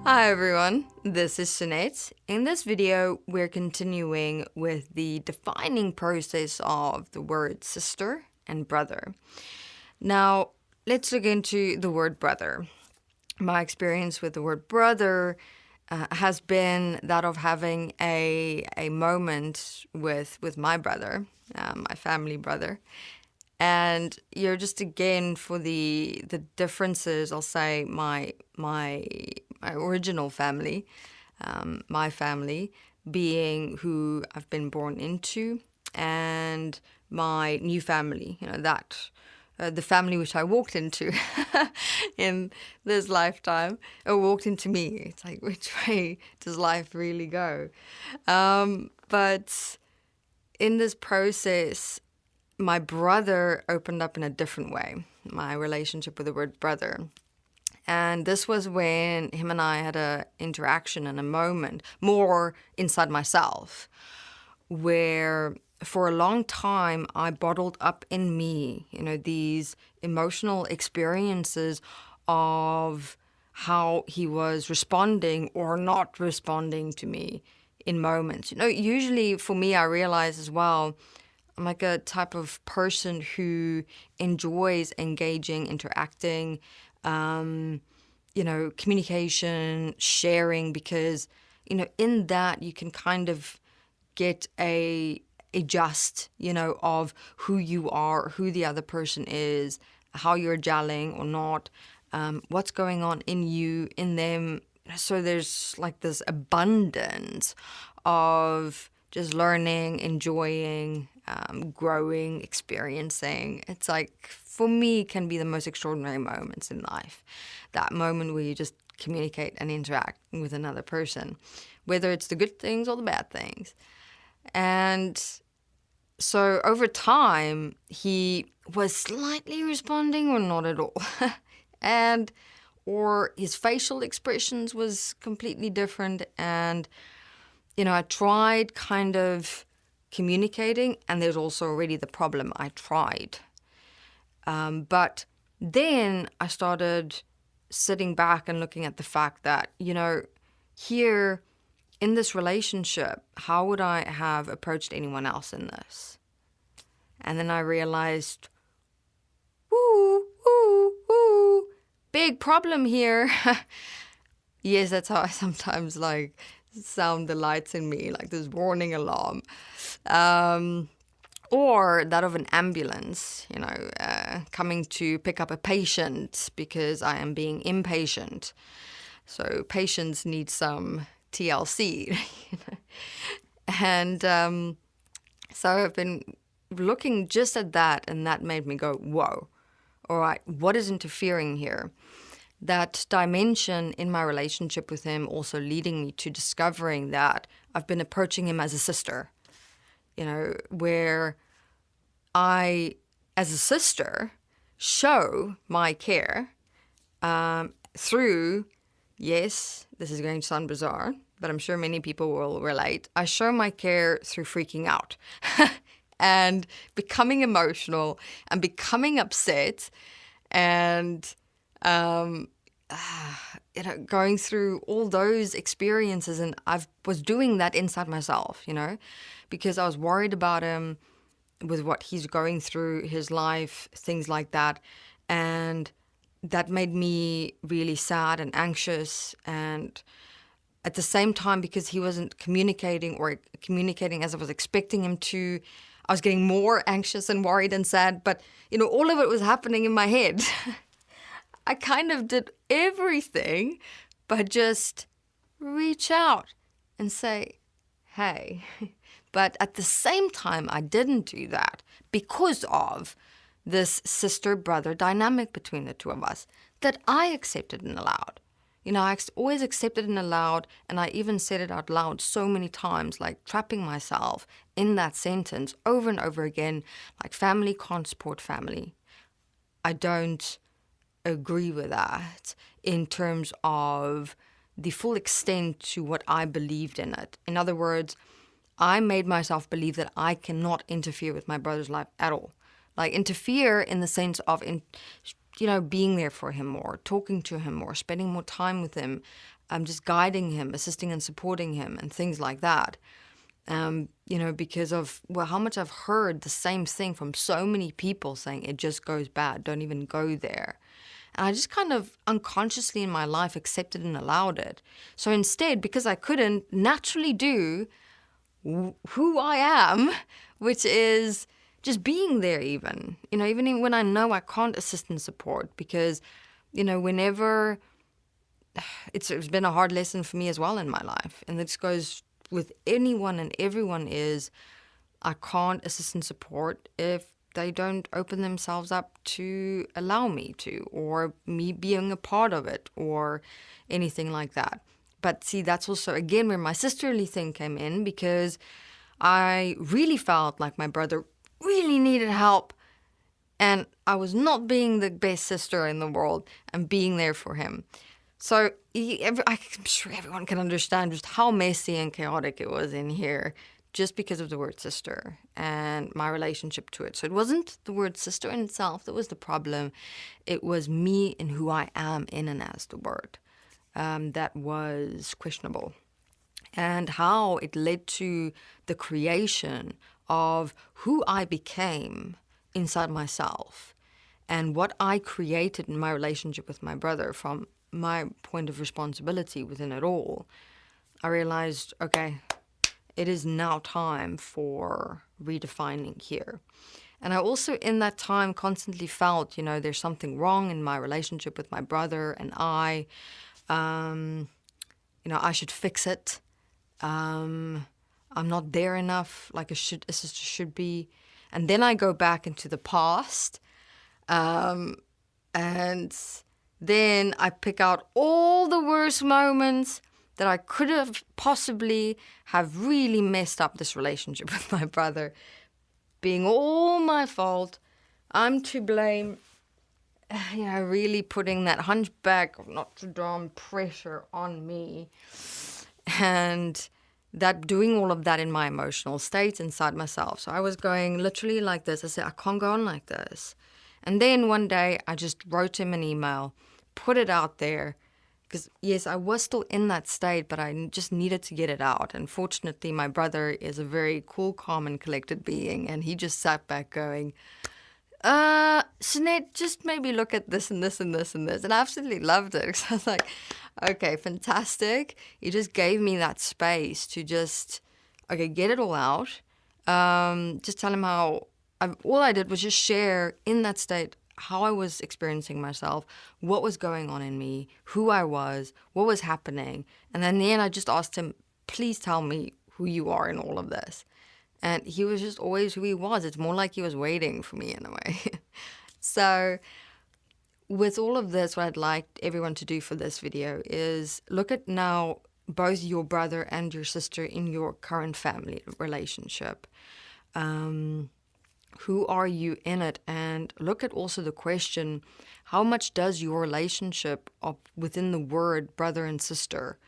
Hi everyone, this is Sinead. In this video, we're continuing with the defining process of the word sister and brother. Now, let's look into the word brother. My experience with the word brother has been that of having a moment with my brother, my family brother. And you're just again for the differences. I'll say my original family, my family being who I've been born into, and my new family. The family which I walked into in this lifetime, or walked into me. It's like, which way does life really go? But in this process, my brother opened up in a different way, my relationship with the word brother. And this was when him and I had an interaction and a moment, more inside myself, where for a long time I bottled up in me, these emotional experiences of how he was responding or not responding to me in moments. Usually for me, I realize as well, I'm like a type of person who enjoys engaging, interacting, communication, sharing, because, in that you can kind of get a gist, of who you are, who the other person is, how you're gelling or not, what's going on in you, in them. So there's like this abundance of just learning, enjoying, growing, experiencing. It's like, for me, can be the most extraordinary moments in life. That moment where you just communicate and interact with another person, whether it's the good things or the bad things. And so over time, he was slightly responding or not at all. Or his facial expressions was completely different. And, I tried kind of communicating, and there's also already the problem. I tried. But then I started sitting back and looking at the fact that, here in this relationship, how would I have approached anyone else in this? And then I realized, big problem here. Yes, that's how I sometimes sound the lights in me, like this warning alarm. Or that of an ambulance, coming to pick up a patient because I am being impatient. So patients need some TLC. And so I've been looking just at that, and that made me go, whoa, all right, what is interfering here? That dimension in my relationship with him also leading me to discovering that I've been approaching him as a sister, where I, as a sister, show my care through, yes, this is going to sound bizarre, but I'm sure many people will relate. I show my care through freaking out and becoming emotional and becoming upset and, going through all those experiences. And I was doing that inside myself, because I was worried about him with what he's going through, his life, things like that. And that made me really sad and anxious. And at the same time, because he wasn't communicating as I was expecting him to, I was getting more anxious and worried and sad. But, all of it was happening in my head. I kind of did everything but just reach out and say, hey. But at the same time, I didn't do that because of this sister-brother dynamic between the two of us that I accepted and allowed. I always accepted and allowed, and I even said it out loud so many times, like trapping myself in that sentence over and over again, like family can't support family. I don't agree with that in terms of the full extent to what I believed in it. In other words, I made myself believe that I cannot interfere with my brother's life at all. Like interfere in the sense of being there for him more, talking to him more, spending more time with him, just guiding him, assisting and supporting him, and things like that. Because of how much I've heard the same thing from so many people saying it just goes bad, don't even go there. And I just kind of unconsciously in my life accepted and allowed it. So instead, because I couldn't naturally do who I am, which is just being there even when I know I can't assist and support, because, whenever it's been a hard lesson for me as well in my life. And this goes with anyone and everyone is I can't assist and support if they don't open themselves up to allow me to, or me being a part of it, or anything like that. But see, that's also, again, where my sisterly thing came in, because I really felt like my brother really needed help, and I was not being the best sister in the world and being there for him. So I'm sure everyone can understand just how messy and chaotic it was in here, just because of the word sister and my relationship to it. So it wasn't the word sister in itself that was the problem. It was me and who I am in and as the word that was questionable. And how it led to the creation of who I became inside myself, and what I created in my relationship with my brother from my point of responsibility within it all. I realized, okay, it is now time for redefining here. And I also in that time constantly felt, there's something wrong in my relationship with my brother and I should fix it. I'm not there enough like a sister should be. And then I go back into the past, and then I pick out all the worst moments that I could have possibly have really messed up this relationship with my brother, being all my fault. I'm to blame. Really putting that hunchback of Notre Dame pressure on me, and that doing all of that in my emotional state inside myself. So I was going literally like this. I said, I can't go on like this. And then one day I just wrote him an email, put it out there, because yes, I was still in that state, but I just needed to get it out. And fortunately, my brother is a very cool, calm, and collected being, and he just sat back going, Sinead, just maybe look at this and this and this and this. And I absolutely loved it, because I was like, okay, fantastic. You just gave me that space to just, get it all out. Just tell him how, all I did was just share in that state how I was experiencing myself, what was going on in me, who I was, what was happening. And then in the end, I just asked him, please tell me who you are in all of this. And he was just always who he was. It's more like he was waiting for me in a way. So with all of this, what I'd like everyone to do for this video is look at now both your brother and your sister in your current family relationship. Who are you in it? And look at also the question, how much does your relationship within the word brother and sister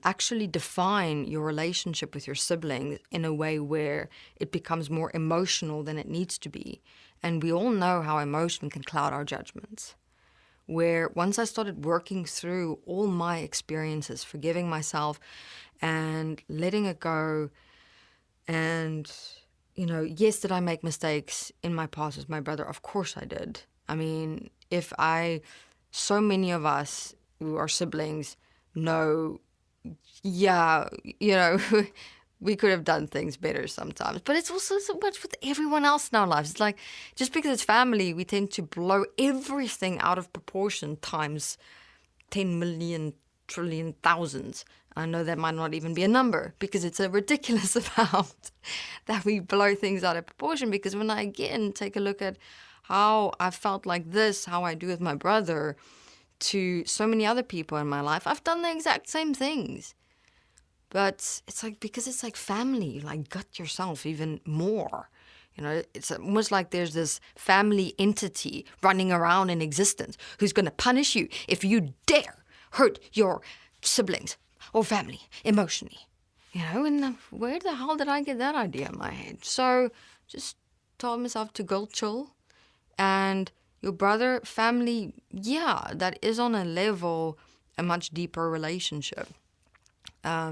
actually define your relationship with your siblings in a way where it becomes more emotional than it needs to be? And we all know how emotion can cloud our judgments. Where once I started working through all my experiences, forgiving myself and letting it go, and, yes, did I make mistakes in my past with my brother? Of course I did. I mean, so many of us who are siblings know, yeah, we could have done things better sometimes. But it's also so much with everyone else in our lives. It's like, just because it's family, we tend to blow everything out of proportion times 10 million, trillion, thousands. I know that might not even be a number, because it's a ridiculous amount that we blow things out of proportion. Because when I, again, take a look at how I felt like this, how I do with my brother, to so many other people in my life, I've done the exact same things. But it's like, because it's like family, you like gut yourself even more. It's almost like there's this family entity running around in existence who's going to punish you if you dare hurt your siblings or family emotionally. And where the hell did I get that idea in my head? So just told myself to go chill. And Your brother, family, yeah, that is on a level, a much deeper relationship.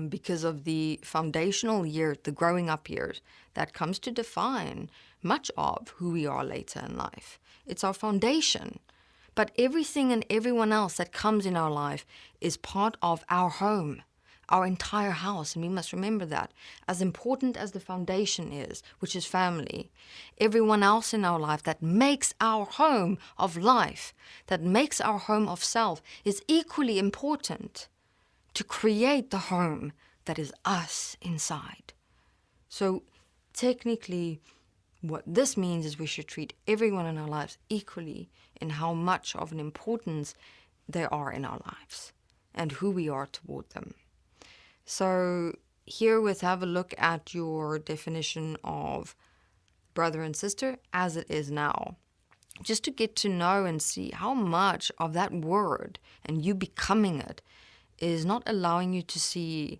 Because of the foundational years, the growing up years, that comes to define much of who we are later in life. It's our foundation. But everything and everyone else that comes in our life is part of our home, our entire house. And we must remember that. As important as the foundation is, which is family, everyone else in our life that makes our home of life, that makes our home of self, is equally important to create the home that is us inside. So technically, what this means is we should treat everyone in our lives equally in how much of an importance they are in our lives and who we are toward them. So herewith, have a look at your definition of brother and sister as it is now, just to get to know and see how much of that word and you becoming it is not allowing you to see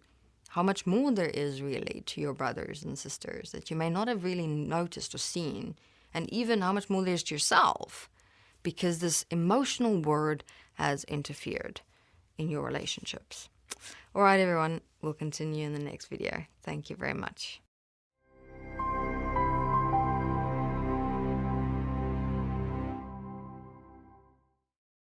how much more there is really to your brothers and sisters that you may not have really noticed or seen, and even how much more there's to yourself, because this emotional word has interfered in your relationships. All right, everyone, we'll continue in the next video. Thank you very much.